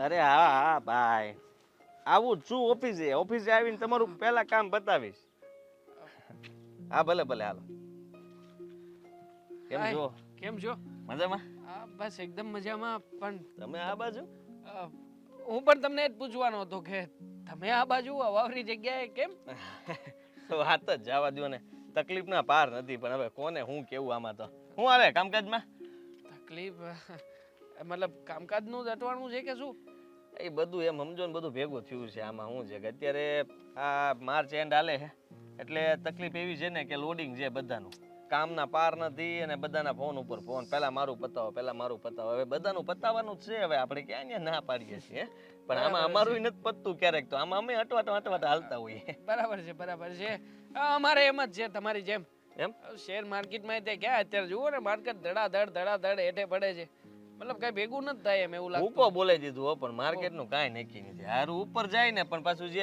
અરે હા હા ભાઈ, આવું જ છું ઓફિસે આવીને તમારું પહેલા કામ બતાવીશ. હા ભલે ભલે હાલો. કેમ હાય, છો? કેમ છો? મજામાં? બસ એકદમ મજામાં. પણ તમે આ બાજુ? હું પણ તમને જ પૂછવાનો હતો કે તમે આ બાજુ અવાવરી જગ્યાએ કેમ? વાત જ જવા દો ને, તકલીફના પાર નથી. પણ હવે કોને હું કેવું આમાં તો. હું હાલે કામકાજમાં? તકલીફ મતલબ કામકાજનું જ અટવાનું છે કે શું? એ બધું એમ સમજો ને, બધું ભેગું થયું છે. આમાં શું છે કે અત્યારે આ માર્ચ એન્ડ હાલે છે, એટલે તકલીફ એવી છે ને કે લોડિંગ છે બધાનું. કામના પાર નથી અને બધાના ફોન ઉપર ફોન. પહેલા મારું પતાવો. હવે બધાનું પતાવવાનું જ છે. હવે આપણે ક્યાં ને ના પાડીએ છીએ, પણ આમાં અમારું નથી પતતું ક્યારેક. તો આમાં અમે અટવાટ હાલતા હોઈએ. બરાબર છે. અમારે એમ જ છે તમારી જેમ. એમ શેર માર્કેટમાં તે ક્યાં અત્યારે જુઓ ને, માર્કેટ ધડાધડ હેઠે પડે છે. મતલબ કઈ ભેગું નથી થાય એમ એવું લાગતું. હુકો બોલાઈ દીધું હો, પણ માર્કેટનું કાંઈ નક્કી નથી. હારું ઉપર જાય ને, પણ પાછું જે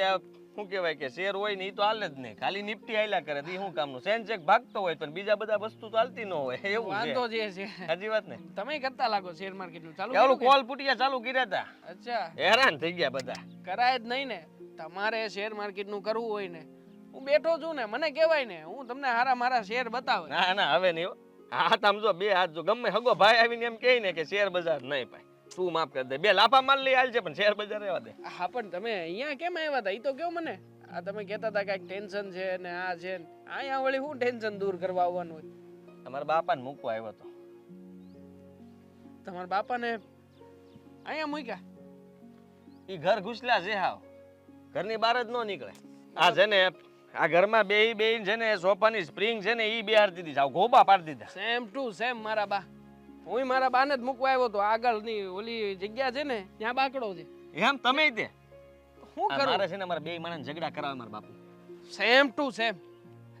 શું કહેવાય કે શેર હોય ને એ તો હાલે જ નહીં. ખાલી નિફ્ટી હાલ્યા કરે તો એ શું કામનું? સેન્સેક્સ ભાગતો હોય પણ બીજા બધા વસ્તુ તો હાલતી ન હોય. એવું વાંધો જે છે. સાચી વાત ને? તમે કરતા લાગો શેર માર્કેટનું ચાલુ ઓલું કર્યું કે? કોલ પુટિયા ચાલુ કર્યા હતા. અચ્છા, હેરાન થઈ ગયા બધા. કરાય જ નહીં ને. તમારે શેર માર્કેટનું કરવું હોય ને, હું બેઠો છું ને, મને કહેવાય ને, હું તમને મારા શેર બતાવે. ના હવે નહીં હો. હાથ આમ જો, બે હાથ જો. ગમે હગો ભાઈ આવીને એમ કહે ને કે શેર બજાર નહીં ભાઈ, તું માફ કરી દે. બે લાફા માલ લઈ હાલ છે, પણ શેર બજાર રહેવા દે. હા, પણ તમે અહીંયા કેમ આવ્યા હતા? એ તો કહો મને. આ તમે કહેતા હતા કઈક ટેન્શન છે ને આ છે ને. અહીંયા વળી હું ટેન્શન દૂર કરવા આવવાનું હોય? અમારા બાપાને મૂકવા આવ્યો હતો. તમારા બાપાને અહીંયા મૂક્યા? એ ઘર ઘૂસલા છે હાવ. ઘરની બહાર જ ન નીકળે. આ છે ને, આ ઘરમાં બે છે ને, સોફાની સ્પ્રિંગ છે ને, એ બેહાડી દીધી. આવ ગોબા પાડી દીધા. સેમ ટુ સેમ મારા બા. હું મારા બાને જ મૂકવા આવ્યો હતો. આગળની ઓલી જગ્યા છે ને, ત્યાં બાકડો છે. એમ તમે તે શું કરું? મારે છે ને, મારા બે માણસ ઝઘડા કરાવે મારા બાપુ. Same to same.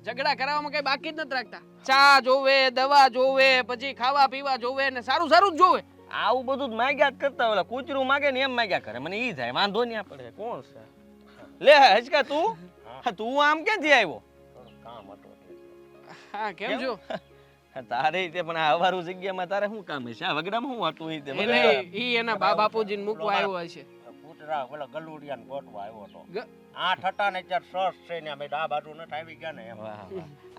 ઝઘડા કરાવવામાં કઈ બાકી જ નથી રાખતા. ચા જોવે, દવા જોવે, પછી ખાવા પીવા જોવે ને સારું જ જોવે. આવું બધું જ માગ્યા જ કરતા હોય. કૂતરું માગે ને એમ માગ્યા કરે. મને ઈ થાય, વાંધો નહીં પડે. કોણ છે? લે હજકા તું આમ ક્યાંથી આવ્યો? કામ હતું. હા, કેમ છો? તારે તે પણ આ અવારું જગ્યામાં તારે શું કામ છે? આ વગડામાં શું હતું? ઈ એના બા બાપુજીને મૂકવા આવ્યો હશે. કૂતરા પેલા ગલુડિયાને ગોતવા આવ્યો હતો. 8 હતા ને ત્યારે સસ છે ને, અમે આ બાજુ નથી આવી ગયા ને એમ.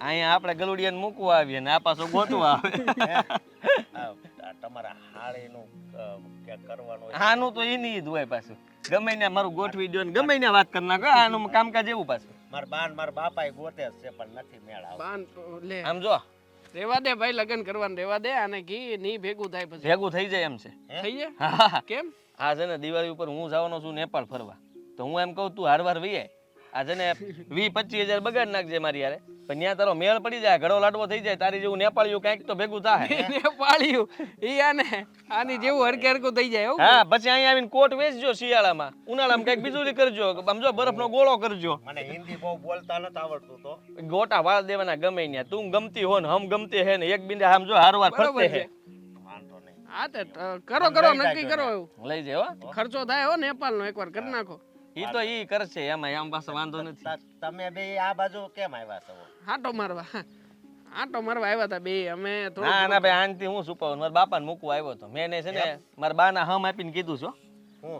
અહીંયા આપણે ગલુડિયાને મૂકવા આવીએ ને આ પાછો ગોતવા આવે. તમારા હાળીનું કે કરવાનું આનું તો એની જ હોય પાછું. ગમે ને મારું ગોઠવી દો ને ગમે ને વાત કરી નાખો. આનું કામકાજ એવું પાછું. મારા બાન મારા બાપાએ ગોતે જ છે, પણ નથી મેળ આવતો. બાન લે આમ જો, રેવા દે ભાઈ, લગન કરવાનું રેવા દે. આને કી ની ભેગું થાય પછી ભેગું થઈ જાય એમ છે. થઈ જાય. હા, કેમ? આ છે ને દિવાળી ઉપર હું જવાનો છું નેપાળ ફરવા. તો હું એમ કહું તું હારવાર વૈયા. આ છે ને 20-25 હજાર બગાડ નાખજે મારી યારે. પણ ત્યાં તારો મેળ પડી જાય, ઘડો લાડવો થઈ જાય, તારી જેવું નેપાળીયું કઈક તો ભેગું થાય. નેપાળીયું ઈ આની જેવું હરખું થઈ જાય. હા, પછી અહીંયા આવીને કોટ વેચજો શિયાળામાં. ઉનાળામાં કઈક બીજું કરજો. આમ જો બરફનો ગોળો કરજો. મને હિન્દી બહુ બોલતા નથી આવડતું. તો ગોટા વાળ દેવાના ગમે ત્યાં. તું ગમતી હો ને હમ ગમતી હે ને, એક બિંદા આમ જો હારવાર ફરતે હે. વાંધો નહીં. હા તે કરો નક્કી કરો. એવું લઈ જાય હો. ખર્ચો થાય હો નેપાળનો, એકવાર કરી નાખો. ઈ તો ઈ કરશે એમાં, આમ પાસે વાંધો નથી. તમે બે આ બાજુ કેમ આવ્યા છો? આટો મારવા આવ્યા હતા બે. અમે ના ના ભાઈ, આનથી હું છુપાવું. મારા બાપાને મૂકવા આવ્યો હતો. મેં છે ને મારા બાના હમ આપીને કીધું છો.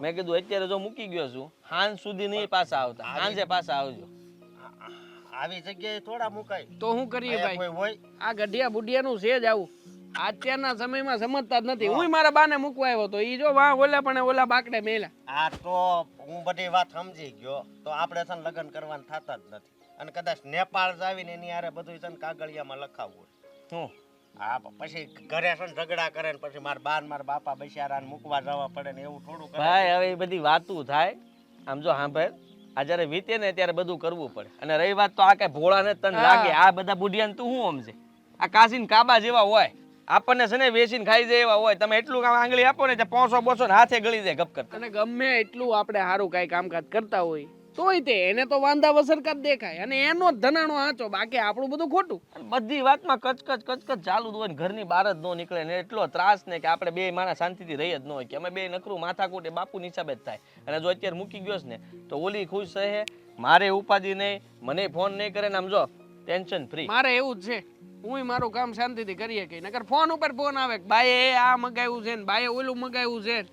મેં કીધું અત્યારે જો મૂકી ગયો છું, સાંજ સુધી નહીં પાછા આવતા, સાંજે પાછા આવજો. આવી જગ્યાએ થોડા મુકાય તો શું કરીએ ભાઈ? કોઈ હોય આ ગઢિયા બુઢિયાનું છે જ આવું. અત્યારના સમયમાં સમજતા જ નથી. હું મારા બાને મૂકવા આવ્યો તો ઈ જો વાહ ઓલા પણ ઓલા બાકડે મેલા. આ તો હું બધી વાત સમજી ગયો. તો આપણે છે ને લગ્ન કરવાનું થતા જ નથી. અને કદાચ નેપાળ જાવીને એની હારે બધું છે ને કાગળિયામાં લખાવવું હું હા, પછી ઘરે છે ને ઝઘડા કરે ને પછી મારા બાન મારા બાપા બિચારાને મૂકવા જવા પડે ને એવું થોડું ભાઈ. હવે એ બધી વાતું થાય. આમ જો સાંભળ, આ જયારે વીતે ને ત્યારે બધું કરવું પડે. અને રહી વાત તો આ કઈ ભોળા ને તને લાગે, આ બધા બુઢિયાને તું શું સમજે? આ કાશીન કાબા જેવા હોય. આપણને છે ને વેચીને ખાઈ જાય એવા હોય. તમે એટલું કામ આંગળી આપો ને પોસો બોસો ને હાથે ગળી જાય ગપ કરતા. અને ગમે એટલું આપણે સારું કઈ કામકાજ કરતા હોય તોય તે એને તો વાંધા વસરકાત દેખાય અને એનો જ ધનાણો આંચો. બાકી આપણું બધું ખોટું. બધી વાતમાં કચકચ ચાલુ જ હોય ને, ઘરની બહાર જ ન નીકળે ને. એટલો ત્રાસ ને કે આપણે બે માણસ શાંતિથી રહી જ ન હોય. કે અમે બે નકરું માથાકૂટ એ બાપુ હિસાબે જ થાય. અને જો અત્યારે મૂકી ગયો ને તો ઓલી ખુશ રહે, મારે ઉપાધિ નહીં, મને ફોન નહીં કરે ને. આમ જો ટેન્શન ફ્રી. મારે એવું જ છે. હું મારું કામ શાંતિથી કરીએ કે નકર ફોન ઉપર ફોન આવે બાએ આ મગાવ્યું છે ને બાએ ઓલું મગાવ્યું છે.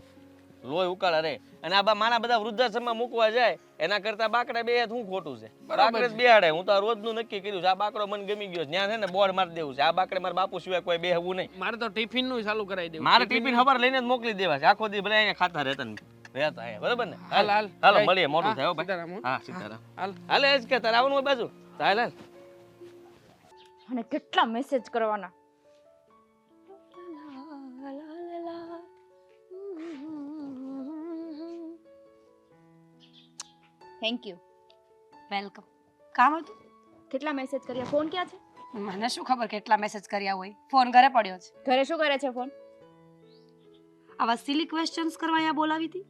લોહી ઉકાળા રે. અને આ મારા બધા વૃદ્ધાશ્રમમાં મૂકવા જાય એના કરતા બાકડે બે શું ખોટું છે? બાકડે જ બેહાડે. હું તો આ રોજનું નક્કી કર્યું છે, આ બાકડો મને ગમી ગયો છે. ત્યાં છે ને બોર્ડ મારી દેવું છે, આ બાકડે મારા બાપુ સિવાય કોઈ બેહવું નહીં. મારે તો ટિફિન નું ચાલુ કરાવી દેવું. મારે ટિફિન ખબર લઈને જ મોકલી દેવા છે. આખો દી ભલે અહીંયા ખાતા રહેતા ને રહેતા અહીંયા, બરાબર ને? હાલ, હાલ. હાલો મળીએ, મોટું થાય હો ભાઈ. સીતારામ, હો. હા સીતારામ. હાલ. હાલે જ કે તારે આવવાનું હોય બાજુ? હાલ હાલ. અને કેટલા મેસેજ કરવાના. Thank you. વેલકમ. કામ હતું? કેટલા મેસેજ કર્યા? ફોન ક્યાં છે? મને શું ખબર કેટલા મેસેજ કર્યા હોય. ફોન ઘરે પડ્યો છે. ઘરે શું કરે છે ફોન? આવા સિલી ક્વેશ્ચન્સ કરવા અહીંયા બોલાવી હતી?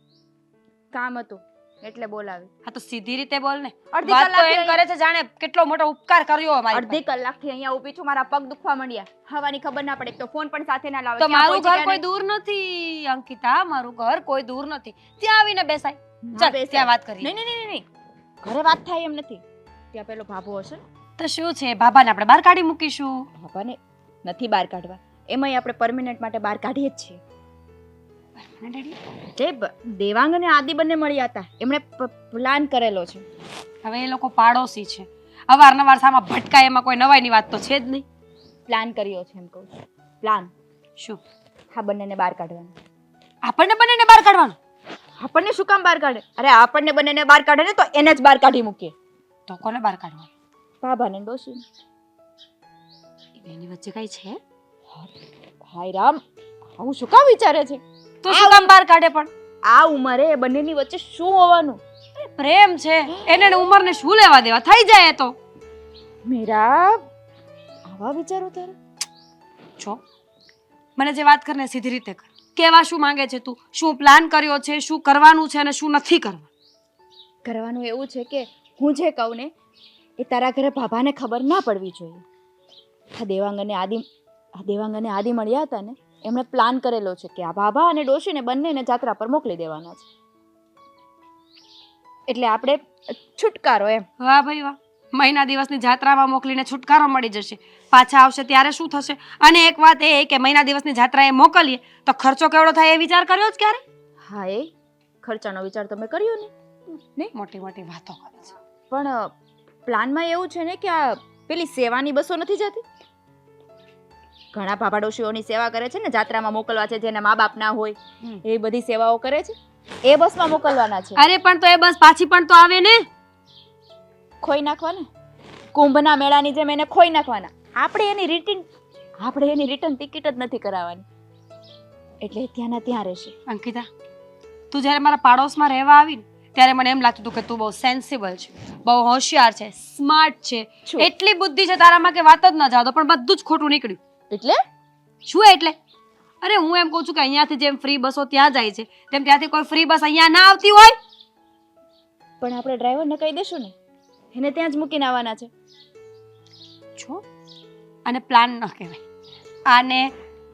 કામ હતું એટલે બોલાવી. હા તો સીધી રીતે બોલ ને. અડધી વાત તો કલાકથી એમ કરે છે જાણે કેટલો મોટો ઉપકાર કર્યો અમારી અડધી કલાકથી અહીંયા ઊભી છું, મારા પગ દુખવા માંડ્યા. હવાની ખબર ના પડે, એક તો ફોન પણ સાથે ના લાવે. તો ક્યાં મારું પહોંચી ઘર કોઈ ગયા દૂર નથી અંકિતા, મારું ઘર કોઈ દૂર નથી. ત્યાં આવીને બેસાય. ના ચાલ બેસાય. ત્યાં વાત કરીએ. નહીં નહીં નહીં નહીં, ઘરે વાત થાય એમ નથી. ત્યાં પેલો ભાભો હશે ને, તો શું છે, બાબાને આપણે બહાર કાઢી મૂકીશું. ભાભાને નથી બહાર કાઢવા, એમાંય આપણે પરમેનન્ટ માટે બહાર કાઢીએ જ છીએ. જે દેવાંગ અને આદિ બંને મળ્યા હતા, એમણે પ્લાન કરેલો છે. હવે એ લોકો પાડોશી છે, અવારનવાર સામા ભટકાય, એમાં કોઈ નવાઈની વાત તો છે જ નહીં. પ્લાન કર્યો છે એમ કહું છું. પ્લાન શું? હા, બંનેને બહાર કાઢવાનું. આપણને બંનેને બહાર કાઢવાનું? આપણને શું કામ બહાર કાઢે? અરે આપણને બંનેને બહાર કાઢે ને તો એને જ બહાર કાઢી મૂકીએ. તો કોને બહાર કાઢવાનું? ભાભાને ડોશી. એની વચ્ચે કઈ છે? હાય રામ, આવું શું કામ વિચારે છે? તો શું કામ બહાર કાઢે? પણ આ ઉંમરે એ બંનેની વચ્ચે શું હોવાનું? પ્રેમ છે, એને ઉંમરને શું લેવા દેવા? થઈ જાય એ તો. મીરા, આવા વિચારો તારે? જો મને જે વાત કરને સીધી રીતે કર. કેવા શું માંગે છે તું? શું પ્લાન કર્યો છે? શું કરવાનું છે અને શું નથી કરવાનું? કરવાનું એવું છે કે હું જે કહું ને એ તારા ઘરે ભાભાને ખબર ના પડવી જોઈએ. આ દેવાંગ અને આદિ મળ્યા હતા ને, એમણે પ્લાન કરેલો છે કે આ ભાભા અને ડોશીને બંનેને જાત્રા પર મોકલી દેવાના છે. એટલે આપણે છુટકારો એમ. વાહ ભાઈ વાહ, મહિના દિવસની જાત્રામાં મોકલીને છુટકારો મળી જશે. પાછા આવશે ત્યારે શું થશે? અને એક વાત એ કે મહિના દિવસની જાત્રાએ મોકલીએ તો ખર્ચો કેવડો થાય એ વિચાર કર્યો જ ક્યારે? હા, એ ખર્ચાનો વિચાર તમે કર્યો ને? નહીં, મોટી મોટી વાતો કરે છે. પણ પ્લાનમાં એવું છે ને કે આ પેલી સેવાની બસો નથી જતી? ઘણા ભાભા ડોશીઓની સેવા કરે છે ને, જાત્રામાં મોકલવા છે, જેના મા બાપ ના હોય એ બધી સેવાઓ કરે છે, એ બસમાં મોકલવાના છે. અરે પણ તો એ બસ પાછી પણ તો આવે ને. ખોઈ નાખવાના, કુંભના મેળાની જેમ એને ખોઈ નાખવાના. આપણે એની રિટર્ન ટિકિટ જ નથી કરાવવાની, એટલે ત્યાંના ત્યાં રહેશે. અંકિતા, તું જ્યારે મારા પાડોશમાં રહેવા આવી ને ત્યારે મને એમ લાગતું હતું કે તું બહુ સેન્સિબલ છે, બહુ હોશિયાર છે, સ્માર્ટ છે, છું. એટલી બુદ્ધિ છે તારામાં કે વાત જ ન જાવ. પણ બધું જ ખોટું નીકળ્યું. એટલે શું એટલે? અરે હું એમ કહું છું કે અહીંયાથી જેમ ફ્રી બસો ત્યાં જાય છે તેમ ત્યાંથી કોઈ ફ્રી બસ અહીંયા ના આવતી હોય. પણ આપણે ડ્રાઈવરને કહી દેશું ને, એને ત્યાં જ મૂકીને આવવાના છે. છો અને પ્લાન ન કહેવાય, આને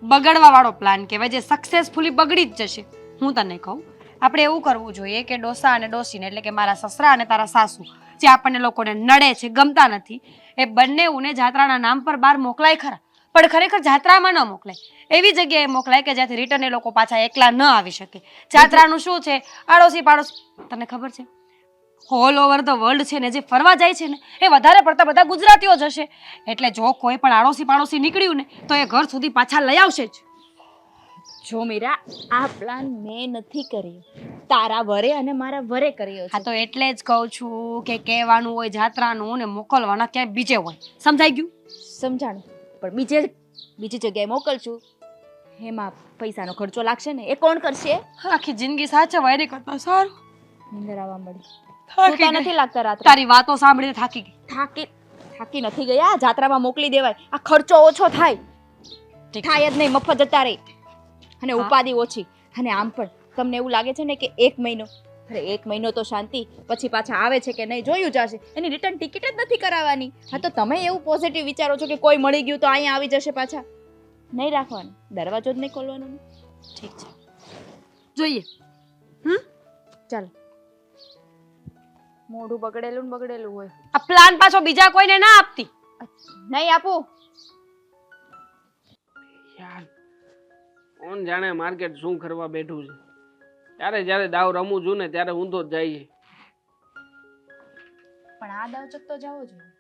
બગડવા વાળો પ્લાન કહેવાય, જે સક્સેસફુલી બગડી જ જશે. હું તને કહું, આપણે એવું કરવું જોઈએ કે ડોસા અને ડોસીને, એટલે કે મારા સસરા અને તારા સાસુ, જે આપણને લોકોને નડે છે, ગમતા નથી, એ બંનેઉને જાત્રાના નામ પર બહાર મોકલાય ખરા, પણ ખરેખર જાત્રામાં ન મોકલાય. એવી જગ્યાએ મોકલાય કે જ્યાંથી રિટર્ન એ લોકો પાછા એકલા ન આવી શકે. જાત્રાનું શું છે, આડોશી પાડોશી, તને ખબર છે ઓલ ઓવર ધ વર્લ્ડ છે ને જે ફરવા જાય છે ને એ વધારે પડતા બધા ગુજરાતીઓ જ હશે. એટલે જો કોઈ પણ આડોશી પાડોશી નીકળ્યું ને તો એ ઘર સુધી પાછા લઈ આવશે જ. જો મીરા, આ પ્લાન મેં નથી કર્યો, તારા વરે અને મારા વરે કર્યો હા છે. તો એટલે જ કહું છું કે કહેવાનું હોય જાત્રાનું ને મોકલવાના ક્યાંય બીજે હોય. સમજાઈ ગયું? સમજાણું, પણ બીજી જગ્યાએ મોકલશું, એમાં પૈસાનો ખર્ચો લાગશે ને, એ કોણ કરશે? આખી જિંદગી સાચવાય એની કરતા સારું. નીંદર આવવા મળી. થાકી સૂતા ગઈ. નથી લાગતા રાત્રે? તારી વાતો સાંભળીને થાકી ગઈ. થાકી નથી ગયા. જાત્રામાં મોકલી દેવાય, આ ખર્ચો ઓછો થાય. ઠીક. થાય જ નહીં, મફત જતા રહી અને હા. ઉપાધિ ઓછી. અને આમ પણ તમને એવું લાગે છે ને કે 1 મહિનો તો શાંતિ, પછી પાછા આવે છે કે નહીં જોયું જશે, એની રિટર્ન ટિકિટ જ નથી કરાવવાની. હા તો તમે એવું પોઝિટિવ વિચારો છો કે કોઈ મળી ગયું તો અહીંયા આવી જશે પાછા? નહીં રાખવાનું, દરવાજો જ નહીં ખોલવાનો. ઠીક છે, જોઈએ. ચાલ, મોઢું બગડેલું હોય. આ પ્લાન પાછો બીજા કોઈને ના આપતી. નહીં આપું. યાર, કોણ જાણે માર્કેટ શું કરવા બેઠું છે. ત્યારે જ્યારે દાવ રમું છું ને ત્યારે ઊંધો જ જાય છે. પણ આ દાવ ચકતો જવો જોઈએ.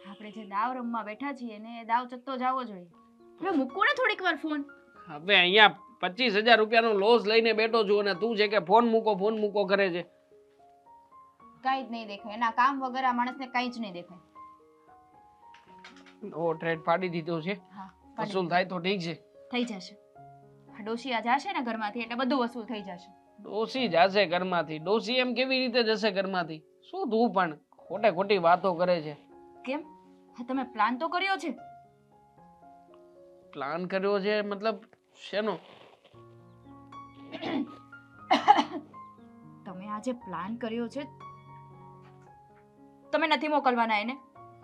આપણે જે દાવ રમવા બેઠા છીએ ને એ દાવ ચકતો જવો જોઈએ. હવે મૂકો ને થોડીક વાર ફોન. હવે અહીંયા 25,000 રૂપિયાનો લોસ લઈને બેઠો છું અને તું છે કે ફોન મૂકો કરે છે. કાંઈ જ નહીં દેખાય. એના કામ વગર આ માણસને કાંઈ જ નહીં દેખાય. ઓ ટ્રેડ પાડી દીધો છે. હા, વસૂલ થાય તો ઠીક છે. થઈ જશે. આ ડોશિયા જાશે ને ઘરમાંથી એટલે બધું વસૂલ થઈ જશે. ડોસી જશે ઘરમાંથી. ડોસી એમ કેવી રીતે જશે ઘરમાંથી? શું તું પણ ખોટી વાતો કરે છે. કેમ? હા, તમે પ્લાન તો કર્યો છે. પ્લાન કર્યો છે મતલબ શેનો? તમે આજે પ્લાન કર્યો છે. તમે નથી મોકલવાના એને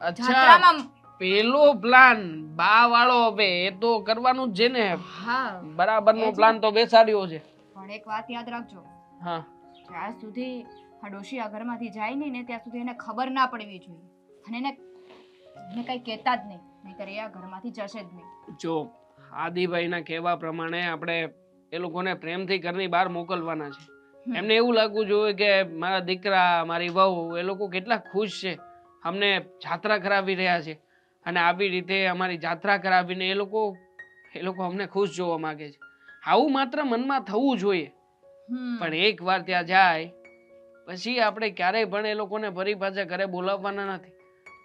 અચ્છા, જાત્રામાં. પેલો પ્લાન બા વાળો હવે એ તો કરવાનું જ છે ને. હા, બરાબરનો પ્લાન તો બેસાડ્યો છે. પણ એક વાત યાદ રાખજો. હા, જ્યાં સુધી આ ડોશી આ ઘરમાંથી જાય નહીં ને ત્યાં સુધી એને ખબર ના પડવી જોઈએ. અને એને કઈ કહેતા જ નહીં, નહીંતર એ આ ઘરમાંથી જશે જ નહીં. જો આદિભાઈના કહેવા પ્રમાણે આપણે એ લોકોને પ્રેમથી ઘરની બહાર મોકલવાના છે. એમને એવું લાગવું જોઈએ કે મારા દીકરા મારી વહુ એ લોકો કેટલા ખુશ છે, અમને જાત્રા કરાવી રહ્યા છે અને આવી રીતે અમારી જાત્રા કરાવીને એ લોકો અમને ખુશ જોવા માંગે છે. આવું માત્ર મનમાં થવું જોઈએ. પણ એક વાર ત્યાં જાય પછી આપણે ક્યારેય પણ એ લોકોને ફરી પાછા ઘરે બોલાવવાના નથી.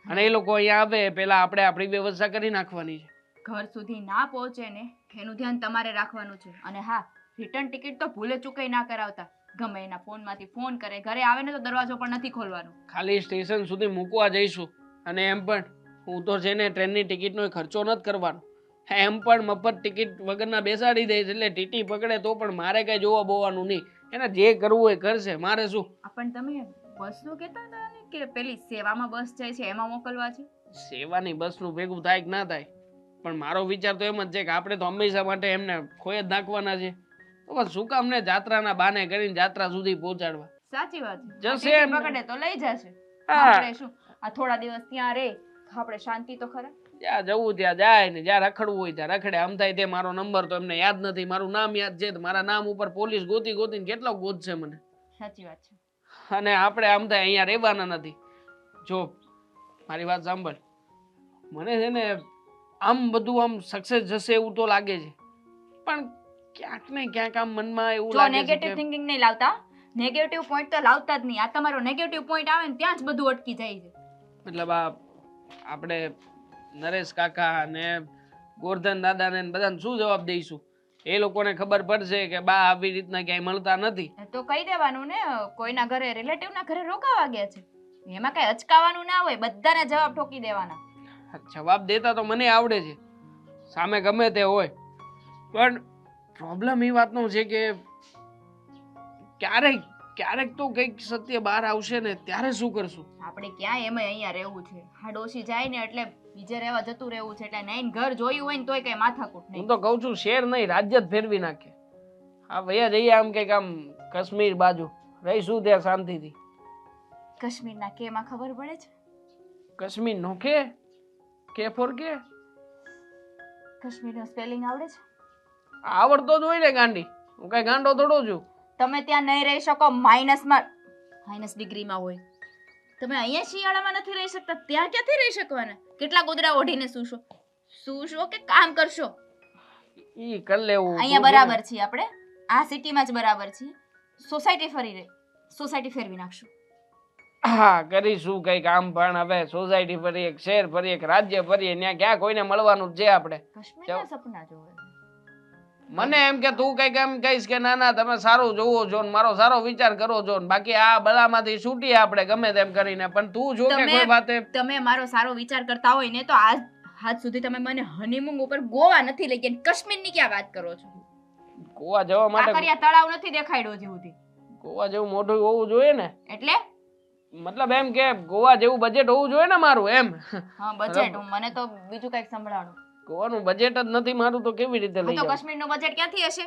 અને એ લોકો અહીંયા આવે પહેલા આપણે આપણી વ્યવસ્થા કરી નાખવાની છે. ઘર સુધી ના પહોંચે ને એનું ધ્યાન તમારે રાખવાનું છે. અને હા, રિટર્ન ટિકિટ તો ભૂલે ચૂકે ના કરાવતા. ગમે એના ફોનમાંથી ફોન કરે, ઘરે આવે ને તો દરવાજો પણ નથી ખોલવાનો. ખાલી સ્ટેશન સુધી મૂકવા જઈશું અને એમ પણ હું તો છે ને ટ્રેનની ટિકિટનો ખર્ચો નથી કરવાનો. એમ પણ મફત ટિકિટ વગરના બેસાડી દઈશ એટલે ટીટી પકડે તો પણ મારે કઈ જોવા બોવાનું નહીં. એને જે કરવું હોય કરશે, મારે શું. પણ તમે બસનું કહેતા હતા ને કે પેલી સેવામાં બસ જાય છે એમાં મોકલવા છે. સેવાની બસનું ભેગું થાય કે ના થાય, પણ મારો વિચાર તો એમ જ છે કે આપણે તો હંમેશા માટે એમને ખોય જ નાખવાના છે. તો બસ શું કામ ને જાત્રાના બાને કરીને જાત્રા સુધી પહોંચાડવા. સાચી વાત છે. જશે ટિકિટ એમને. પકડે તો લઈ જશે. હા. આપણે શું આ થોડા દિવસ ત્યાં રહે તો આપણે શાંતિ તો ખરા. જ્યાં જવું ત્યાં જાય ને જ્યાં રખડવું હોય ત્યાં રખડે. આમ થાય તે મારો નંબર તો એમને યાદ નથી, મારું નામ યાદ છે તો મારા નામ ઉપર પોલીસ ગોતીને કેટલો ગોતશે મને. સાચી વાત છે. અને આપણે આમ થાય અહીંયા રહેવાના નથી. જો મારી વાત સાંભળ, મને છે ને આમ બધું આમ સક્સેસ જશે એવું તો લાગે છે, પણ ક્યાંક ને ક્યાંક આમ મનમાં એવું જો લાગે છે નેગેટિવ કે થિંકિંગ નહીં લાવતા. નેગેટિવ પોઈન્ટ તો લાવતા જ નહીં. આ તમારો નેગેટિવ પોઈન્ટ આવે ને ત્યાં જ બધું અટકી જાય છે. મતલબ આપણે નરેશ કાકા અને ગોરધન દાદા ને બધાને શું જવાબ દઈશું? એ લોકોને ખબર પડશે કે બા આવી રીતના ક્યાંય મળતા નથી. તો કહી દેવાનું ને કોઈના ઘરે રિલેટિવના ઘરે રોકાવા ગયા છે. એમાં કઈ અચકાવાનું ના હોય, બધાને જવાબ ઠોકી દેવાના. જવાબ દેતા તો મને આવડે છે, સામે ગમે તે હોય, પણ પ્રોબ્લેમ એ વાતનો છે કે ક્યારેક તો કંઈક સત્ય બહાર આવશે ને ત્યારે શું કરશું? આપણે ક્યાં એમાં અહીંયા રહેવું છે. આ ડોશી જાય ને એટલે બીજે રહેવા જતું રહેવું છે. એટલે નહીં ઘર જોયું હોય ને તોય કઈ માથાકૂટ હું નહીં. તો કઉ છું શેર નહીં રાજ્ય જ ફેરવી નાખે. હા ભૈયા જઈએ આમ કંઈક આમ કાશ્મીર બાજુ રહીશું ત્યાં શાંતિથી. કાશ્મીરના કેમાં ખબર પડે છે? કાશ્મીર નો કે ફોર કે કાશ્મીરનું સ્પેલિંગ આવડે છે? આવડતો જ હોય ને ગાંડી, હું કઈ ગાંડો થોડો છું. તમે ત્યાં નહીં રહી શકો. માઇનસ ડિગ્રીમાં હોય. તમે અહીંયા શિયાળામાં નથી રહી શકતા, ત્યાં ક્યાંથી રહી શકવાના? કેટલા ગોદડા ઓઢીને સૂશો કે કામ કરશો? ઈ કર લેવું. અહીંયા બરાબર છીએ આપણે, આ સિટીમાં જ બરાબર છીએ. સોસાયટી ફેરવી નાખશું. હા કરીશું કઈ કામ, પણ હવે સોસાયટી ફરી એક શહેર ફરી એક રાજ્ય ફરીએ ત્યાં ક્યાં કોઈને મળવાનું જ છે આપણે. કાશ્મીરના સપના જોવે. મને એમ કે તું કઈક એમ કહીશ કે ના ના તમે સારું જોવો છો ને મારો સારો વિચાર કરો છો ને બાકી આ બધામાંથી છૂટીએ આપણે ગમે તેમ કરીને, પણ તું જો કે કોઈ વાતે તમે મારો સારો વિચાર કરતા હોય ને તો આજ સુધી તમે મને હનીમૂન ઉપર ગોવા નથી લઈ ગયા. કાશ્મીરની ક્યાં વાત કરો છો? ગોવા જવા માટે કાંકરિયા તળાવ નથી દેખાડ્યો હજી સુધી. ગોવા જેવું મોઢું હોવું જોઈએ ને. એટલે મતલબ એમ કે ગોવા જેવું બજેટ હોવું જોઈએ ને મારું એમ. હા બજેટ, મને તો બીજું કઈક સંભળાવો. ગોવાનું બજેટ જ નથી મારું તો કેવી રીતે લઈ તો જાઉં? કાશ્મીરનું બજેટ ક્યાંથી હશે?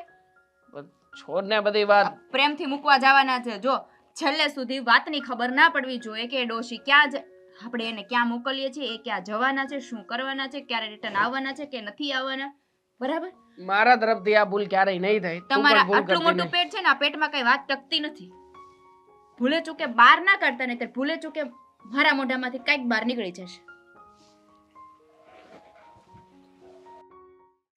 છોડ ને બધી વાત. પ્રેમથી મૂકવા જવાના છે. જો છેલ્લે સુધી વાતની ખબર ના પડવી જોઈએ કે ડોશી ક્યાં આપણે એને ક્યાં મોકલીએ છીએ, એ ક્યાં જવાના છે, શું કરવાના છે, ક્યારે રિટર્ન આવવાના છે કે નથી આવવાના. બરાબર? મારા તરફથી આ ભૂલ ક્યારેય નહીં થાય. તું પણ તમારા ભૂલ આટલું કરતી મોટું નહીં. પેટ છે ને આ પેટમાં કઈ વાત ટકતી નથી. ભૂલે ચૂકે બહાર ના કાઢતા નહીં ભૂલે ચૂકે મારા મોઢામાંથી કઈક બહાર નીકળી જશે.